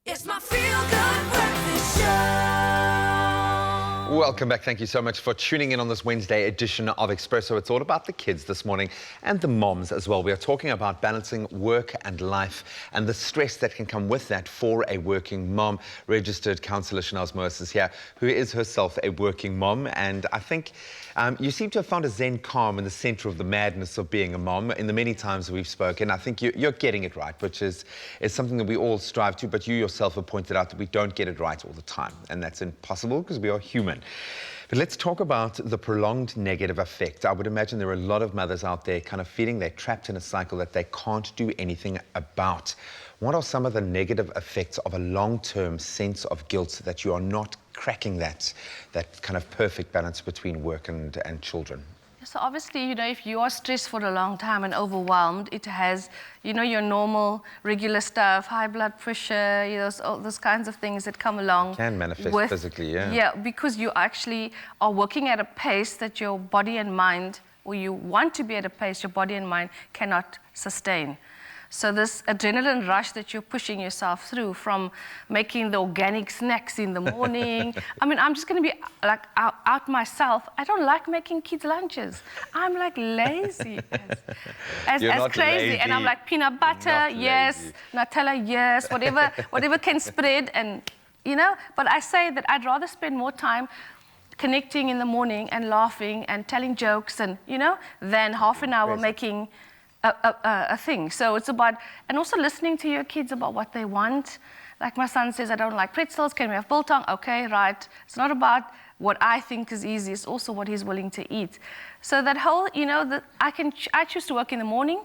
It's my feel-good breakfast show. Welcome back. Thank you so much for tuning in on this Wednesday edition of Expresso. It's all about the kids this morning and the moms as well. We are talking about balancing work and life and the stress that can come with that for a working mom. Registered counsellor Shanaaz Moas is here, who is herself a working mom. And I think you seem to have found a zen calm in the centre of the madness of being a mom. In the many times we've spoken, I think you're getting it right, which is something that we all strive to, but you yourself have pointed out that we don't get it right all the time. And that's impossible because we are human. But let's talk about the prolonged negative effect. I would imagine there are a lot of mothers out there kind of feeling they're trapped in a cycle that they can't do anything about. What are some of the negative effects of a long-term sense of guilt that you are not cracking that kind of perfect balance between work and children? So obviously, if you are stressed for a long time and overwhelmed, it has, your normal, regular stuff, high blood pressure, all those kinds of things that come along. Can manifest physically, yeah. Yeah, because you actually are working at a pace that your body and mind, or you want to be at a pace your body and mind cannot sustain. So this adrenaline rush that you're pushing yourself through, from making the organic snacks in the morning. I mean, I'm just going to be like out myself. I don't like making kids lunches. I'm like lazy as crazy. Lazy. And I'm like peanut butter, yes, Nutella, yes, whatever can spread. And, but I say that I'd rather spend more time connecting in the morning and laughing and telling jokes and, than half an hour making a thing. So it's about, and also listening to your kids about what they want. Like my son says, I don't like pretzels, can we have biltong? Okay, right. It's not about what I think is easy, it's also what he's willing to eat. So that whole, I choose to work in the morning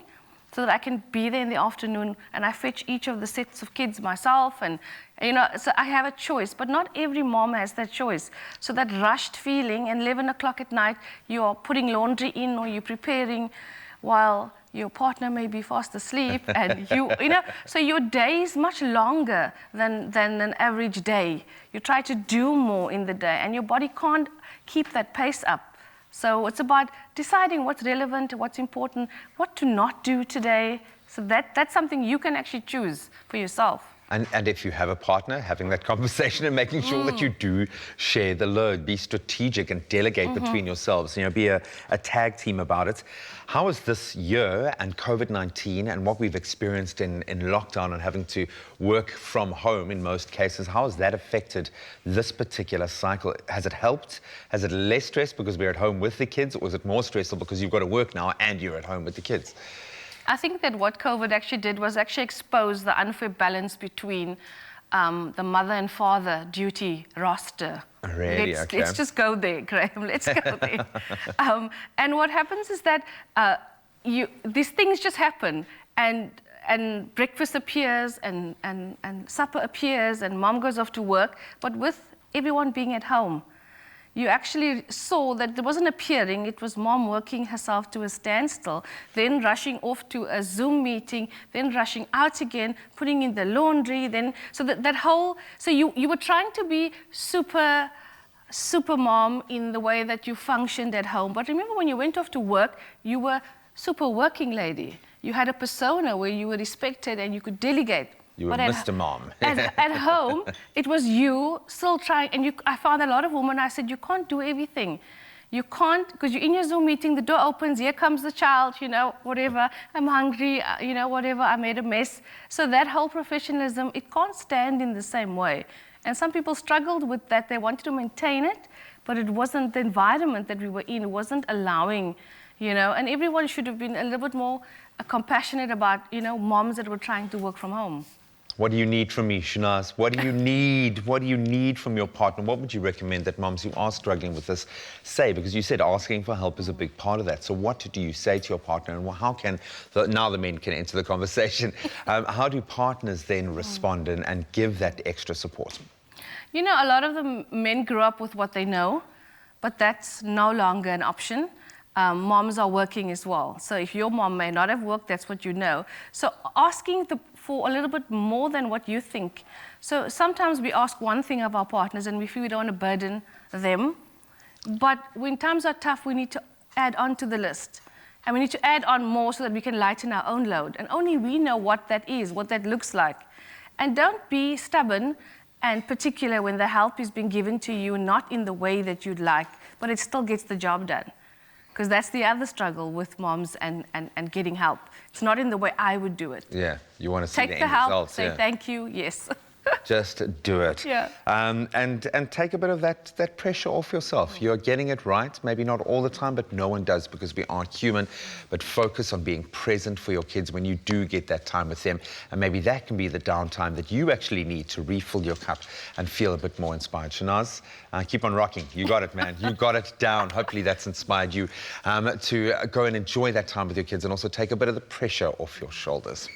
so that I can be there in the afternoon, and I fetch each of the sets of kids myself, and so I have a choice, but not every mom has that choice. So that rushed feeling, and 11 o'clock at night, you're putting laundry in or you're preparing while your partner may be fast asleep, and so your day is much longer than an average day. You try to do more in the day, and your body can't keep that pace up. So it's about deciding what's relevant, what's important, what to not do today. So that's something you can actually choose for yourself. And if you have a partner, having that conversation and making sure that you do share the load, be strategic and delegate between yourselves, be a tag team about it. How has this year and COVID-19 and what we've experienced in lockdown and having to work from home in most cases, how has that affected this particular cycle? Has it helped? Has it less stress because we're at home with the kids, or is it more stressful because you've got to work now and you're at home with the kids? I think that what COVID actually did was actually expose the unfair balance between the mother and father duty roster. Really? Let's just go there, Graham. Let's go there. And what happens is that these things just happen, and breakfast appears, and supper appears, and mom goes off to work, but with everyone being at home. You actually saw that there wasn't appearing, it was mom working herself to a standstill, then rushing off to a Zoom meeting, then rushing out again, putting in the laundry, so you were trying to be super mom in the way that you functioned at home. But remember, when you went off to work, you were super working lady. You had a persona where you were respected and you could delegate. You were Mr. Mom. At home, it was you still trying, and I found a lot of women, I said, you can't do everything. You can't, because you're in your Zoom meeting, the door opens, here comes the child, whatever, I'm hungry, whatever, I made a mess. So that whole professionalism, it can't stand in the same way. And some people struggled with that. They wanted to maintain it, but it wasn't the environment that we were in. It wasn't allowing, and everyone should have been a little bit more compassionate about, moms that were trying to work from home. What do you need from me, Shanaaz? What do you need? What do you need from your partner? What would you recommend that moms who are struggling with this say? Because you said asking for help is a big part of that. So what do you say to your partner? And how can, now the men can enter the conversation, how do partners then respond and give that extra support? A lot of the men grew up with what they know, but that's no longer an option. Moms are working as well. So if your mom may not have worked, that's what you know. So asking for a little bit more than what you think. So sometimes we ask one thing of our partners and we feel we don't want to burden them. But when times are tough, we need to add on to the list. And we need to add on more so that we can lighten our own load. And only we know what that is, what that looks like. And don't be stubborn and particular when the help is being given to you, not in the way that you'd like, but it still gets the job done. Because that's the other struggle with moms and getting help. It's not in the way I would do it. Yeah, you want to see Take the the end help, results. say thank you, yes. Just do it. Yeah. And take a bit of that pressure off yourself. You're getting it right, maybe not all the time, but no one does because we are human. But focus on being present for your kids when you do get that time with them. And maybe that can be the downtime that you actually need to refill your cup and feel a bit more inspired. Shanaz, keep on rocking. You got it, man. You got it down. Hopefully that's inspired you to go and enjoy that time with your kids and also take a bit of the pressure off your shoulders.